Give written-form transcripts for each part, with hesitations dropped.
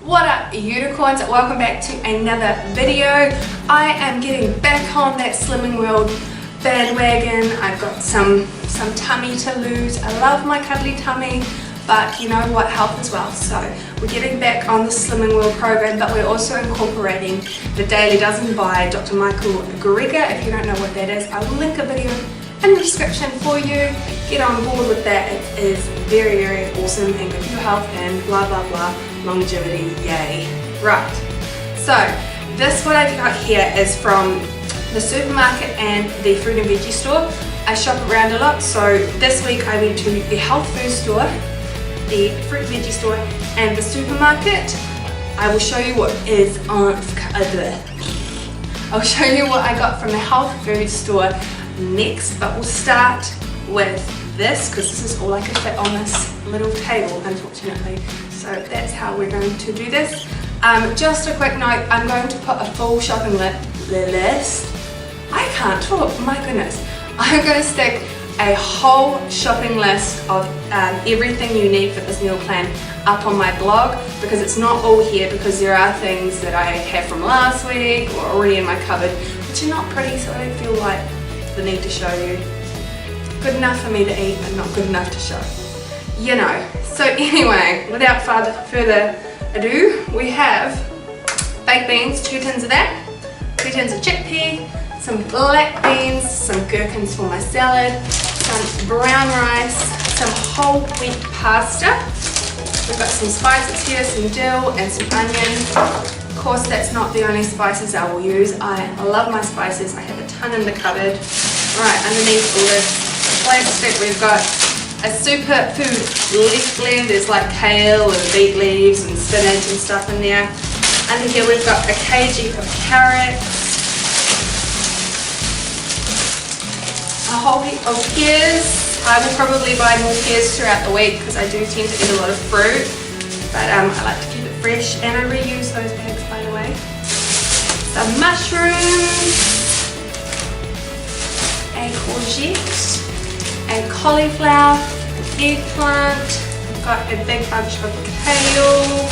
What up, unicorns? Welcome back to another video. I am getting back on that Slimming World bandwagon. I've got some tummy to lose. I love my cuddly tummy, but you know what, health as well. So we're getting back on the Slimming World program, but we're also incorporating the Daily Dozen by Dr. Michael Greger. If you don't know what that is, I will link a video in the description for you. Get on board with that. It is very, very awesome and good for your health and blah blah blah, longevity, yay. Right, so this what I've got here is from the supermarket and the fruit and veggie store. I shop around a lot, so this week I went to the health food store, the fruit and veggie store and the supermarket. I will show you what is on I'll show you what I got from the health food store next, but we'll start with this because this is all I can fit on this little table, unfortunately. So that's how we're going to do this. Just a quick note, I'm going to put a full shopping list. I can't talk, my goodness. I'm going to stick a whole shopping list of everything you need for this meal plan up on my blog, because it's not all here, because there are things that I have from last week or already in my cupboard which are not pretty, so I don't feel like the need to show you. Good enough for me to eat, but not good enough to show. You know. So anyway, without further ado, we have baked beans, 2 tins of that, 2 tins of chickpea, some black beans, some gherkins for my salad, some brown rice, some whole wheat pasta. We've got some spices here, some dill and some onion. Of course, that's not the only spices I will use. I love my spices. I have a ton in the cupboard. Right, underneath all this plastic, we've got a superfood leaf blend. There's like kale and beet leaves and spinach and stuff in there. Under here we've got a kg of carrots, a whole heap of pears. I will probably buy more pears throughout the week because I do tend to eat a lot of fruit, but I like to keep it fresh, and I reuse those bags, by the way. Some mushrooms, a courgette, a cauliflower, an eggplant. We've got a big bunch of kale.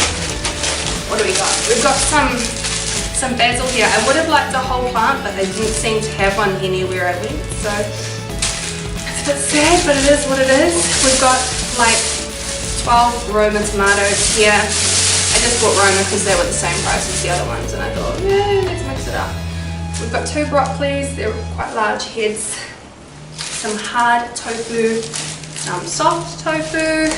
What do we got? We've got some basil here. I would have liked a whole plant, but they didn't seem to have one anywhere I went, so it's a bit sad, but it is what it is. We've got like 12 Roma tomatoes here. I just bought Roma because they were the same price as the other ones, and I thought, yeah, let's mix it up. We've got 2 broccolis. They're quite large heads. Some hard tofu, some soft tofu.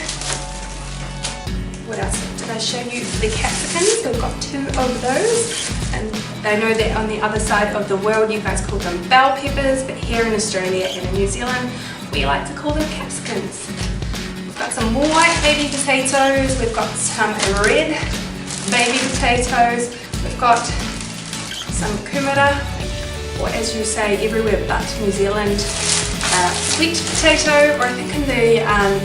What else did I show you? The capsicums. We've got 2 of those, and I know that on the other side of the world you guys call them bell peppers, but here in Australia and in New Zealand we like to call them capsicums. We've got some more white baby potatoes. We've got some red baby potatoes. We've got some kumara, or as you say everywhere but New Zealand, sweet potato, or I think in the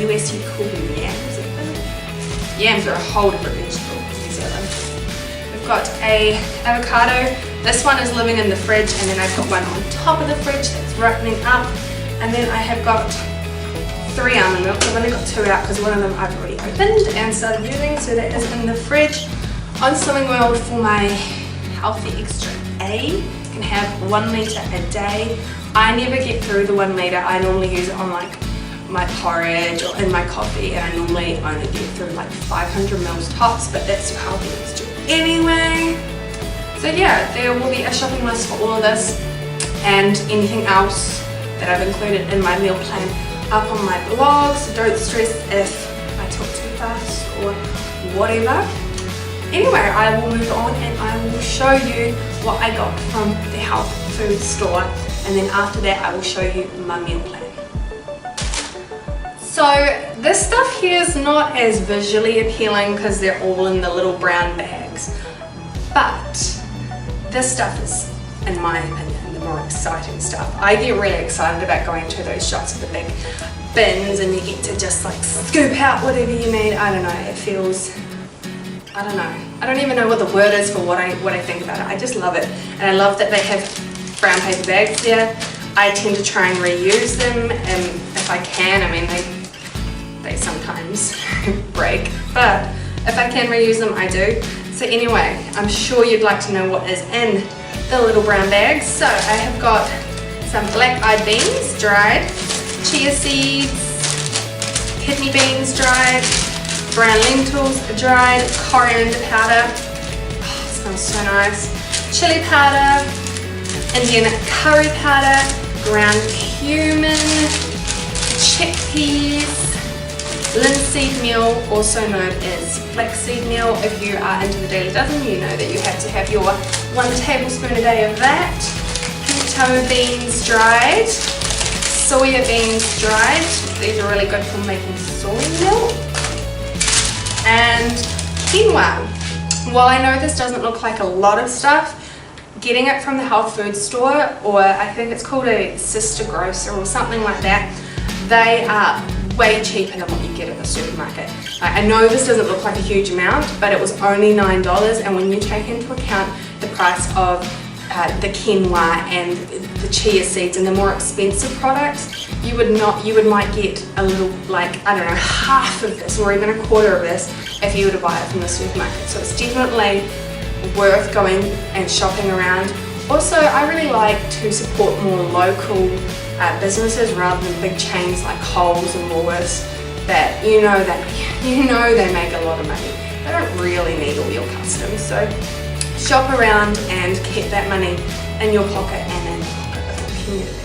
US you call them yams. Yams are a whole different vegetable in New Zealand. We've got a avocado. This one is living in the fridge, and then I've got one on top of the fridge that's ripening up. And then I have got 3 almond milks. I've only got 2 out because one of them I've already opened and started using, so that is in the fridge. On Slimming World for my Healthy Extra A, you can have 1 litre a day. I never get through the 1 litre. I normally use it on like my porridge or in my coffee, and I normally only get through like 500 mils tops, but that's your Healthy Extra anyway. So yeah, there will be a shopping list for all of this and anything else that I've included in my meal plan up on my blog, so don't stress if I talk too fast or whatever. Anyway, I will move on and I will show you what I got from the health food store, and then after that I will show you my meal plan. So this stuff here is not as visually appealing because they're all in the little brown bags, but this stuff is, in my opinion, the more exciting stuff. I get really excited about going to those shops with the big bins, and you get to just like scoop out whatever you need. I don't know, it feels, I don't know. I don't even know what the word is for what I think about it. I just love it, and I love that they have brown paper bags there. I tend to try and reuse them, and if I can, I mean they sometimes break, but If I can reuse them, I do. So anyway, I'm sure you'd like to know what is in the little brown bags. So I have got some black-eyed beans, dried, chia seeds, kidney beans, dried, brown lentils, dried, coriander powder, oh, it smells so nice, chili powder, Indian curry powder, ground cumin, chickpeas, linseed meal, also known as flaxseed meal. If you are into the Daily Dozen, you know that you have to have your 1 tablespoon a day of that. Pinto beans dried, soya beans dried. These are really good for making soy milk. And quinoa. While I know this doesn't look like a lot of stuff, getting it from the health food store, or I think it's called a sister grocer or something like that, they are way cheaper than what you get at the supermarket. I know this doesn't look like a huge amount, but it was only $9, and when you take into account the price of the quinoa and the chia seeds and the more expensive products, you might get a little, like, I don't know, half of this or even a quarter of this if you were to buy it from the supermarket. So it's definitely worth going and shopping around. Also, I really like to support more local businesses rather than big chains like Coles and Woolworths that you know they make a lot of money. They don't really need all your customs. So shop around and keep that money in your pocket and in the pocket of the community.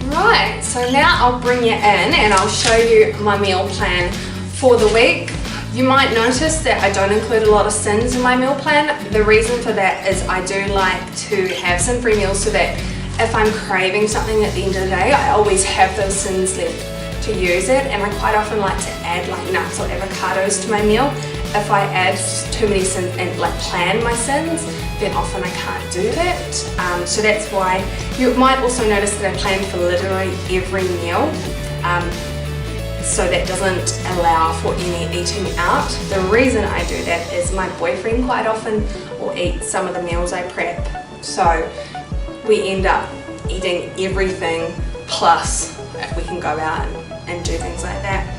Right, so now I'll bring you in and I'll show you my meal plan for the week. You might notice that I don't include a lot of sins in my meal plan. The reason for that is I do like to have sin-free meals so that if I'm craving something at the end of the day, I always have those sins left to use it. And I quite often like to add like nuts or avocados to my meal. If I add too many sins and like plan my sins, then often I can't do that. So that's why you might also notice that I plan for literally every meal. So that doesn't allow for any eating out. The reason I do that is my boyfriend quite often will eat some of the meals I prep. So we end up eating everything, plus we can go out and do things like that.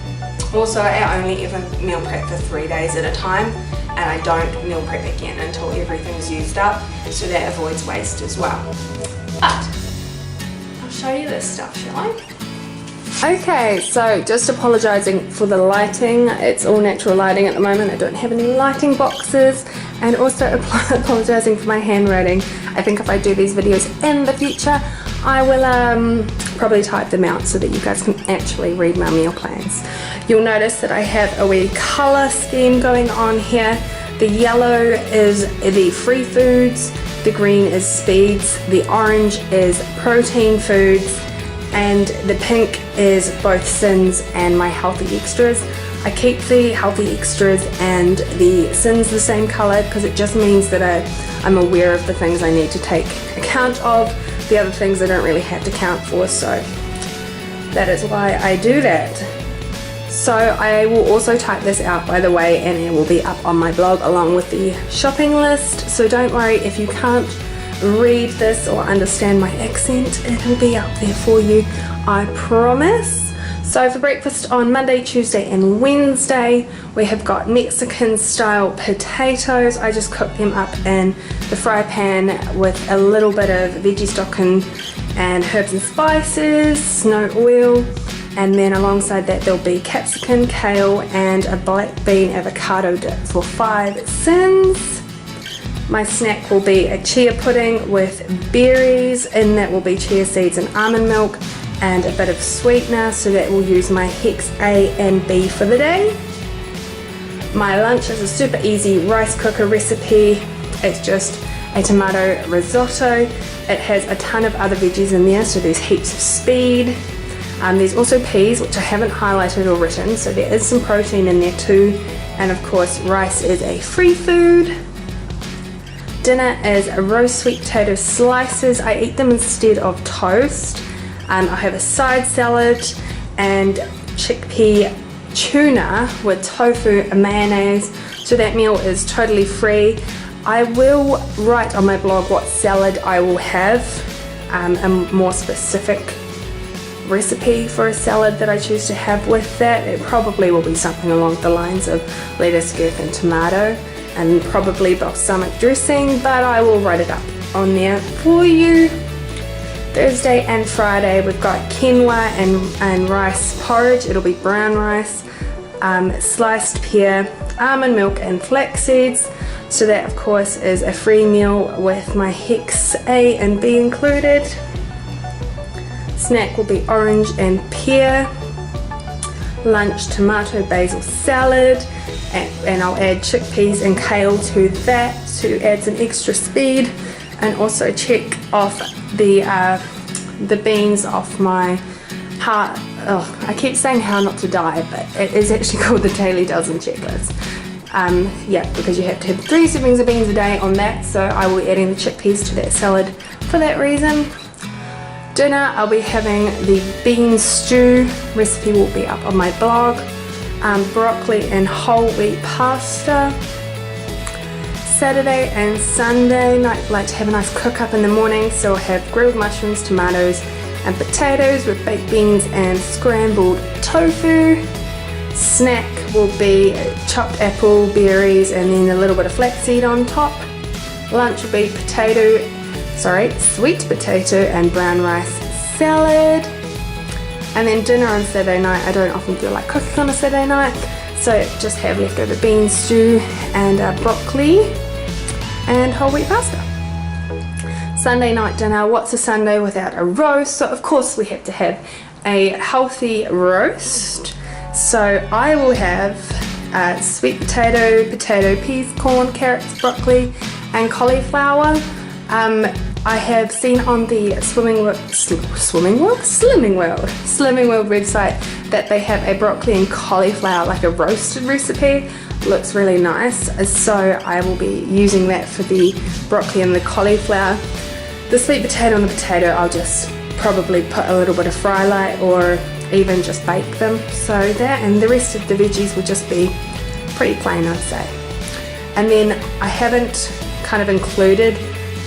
Also, I only ever meal prep for 3 days at a time, and I don't meal prep again until everything's used up, so that avoids waste as well. But I'll show you this stuff, shall I? Okay, so just apologising for the lighting. It's all natural lighting at the moment. I don't have any lighting boxes, and also apologising for my handwriting. I think if I do these videos in the future, I will probably type them out so that you guys can actually read my meal plans. You'll notice that I have a wee colour scheme going on here. The yellow is the free foods, the green is speeds, the orange is protein foods, and the pink is both sins and my healthy extras. I keep the healthy extras and the sins the same colour because it just means that I'm aware of the things I need to take account of. The other things I don't really have to count for, so that is why I do that. So I will also type this out, by the way, and it will be up on my blog along with the shopping list. So don't worry if you can't read this or understand my accent, it'll be up there for you, I promise. So for breakfast on Monday, Tuesday and Wednesday, we have got Mexican style potatoes. I just cook them up in the fry pan with a little bit of veggie stock and herbs and spices, no oil. And then alongside that there'll be capsicum, kale and a black bean avocado dip for 5 cents. My snack will be a chia pudding with berries, and that will be chia seeds and almond milk and a bit of sweetener, so that will use my Hex A and B for the day. My lunch is a super easy rice cooker recipe. It's just a tomato risotto. It has a ton of other veggies in there, so there's heaps of speed. There's also peas, which I haven't highlighted or written, so there is some protein in there too. And of course, rice is a free food. Dinner is roast sweet potato slices. I eat them instead of toast. I have a side salad and chickpea tuna with tofu and mayonnaise. So that meal is totally free. I will write on my blog what salad I will have, a more specific recipe for a salad that I choose to have with that. It probably will be something along the lines of lettuce, girth and tomato, and probably balsamic dressing, but I will write it up on there for you. Thursday and Friday we've got quinoa and rice porridge. It'll be brown rice, sliced pear, almond milk and flax seeds. So that of course is a free meal with my Hex A and B included. Snack will be orange and pear. Lunch, tomato basil salad, and I'll add chickpeas and kale to that to add some extra speed, and also check off the beans off my I keep saying how not to die, but it is actually called the Daily Dozen checklist. Yeah, because you have to have 3 servings of beans a day on that, so I will be adding the chickpeas to that salad for that reason. Dinner, I'll be having the bean stew. Recipe will be up on my blog. Broccoli and whole wheat pasta. Saturday and Sunday, I like to have a nice cook up in the morning, so I'll have grilled mushrooms, tomatoes and potatoes with baked beans and scrambled tofu. Snack will be chopped apple, berries and then a little bit of flaxseed on top. Lunch will be sweet potato and brown rice salad. And then dinner on Saturday night, I don't often feel like cooking on a Saturday night, so just have leftover bean stew and broccoli and whole wheat pasta. Sunday night dinner, what's a Sunday without a roast? So of course we have to have a healthy roast. So I will have sweet potato, peas, corn, carrots, broccoli and cauliflower. I have seen on the Slimming World website that they have a broccoli and cauliflower, like a roasted recipe. Looks really nice, so I will be using that for the broccoli and the cauliflower. The sweet potato and the potato, I'll just probably put a little bit of fry light or even just bake them, so that, and the rest of the veggies will just be pretty plain, I'd say. And then I haven't kind of included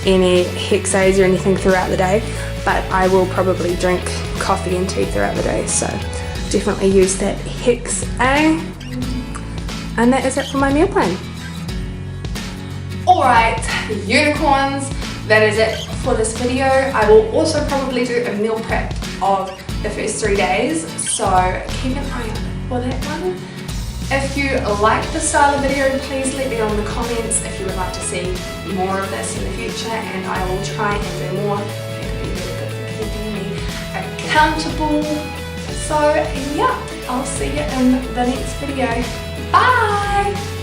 any Hex A's or anything throughout the day, but I will probably drink coffee and tea throughout the day, so definitely use that Hex A. And that is it for my meal plan. Alright, unicorns, that is it for this video. I will also probably do a meal prep of the first 3 days, so keep an eye out for that one. If you like the style of video, please let me know in the comments if you would like to see more of this in the future, and I will try and do more. It could be really good for keeping me accountable. So yeah, I'll see you in the next video. Bye!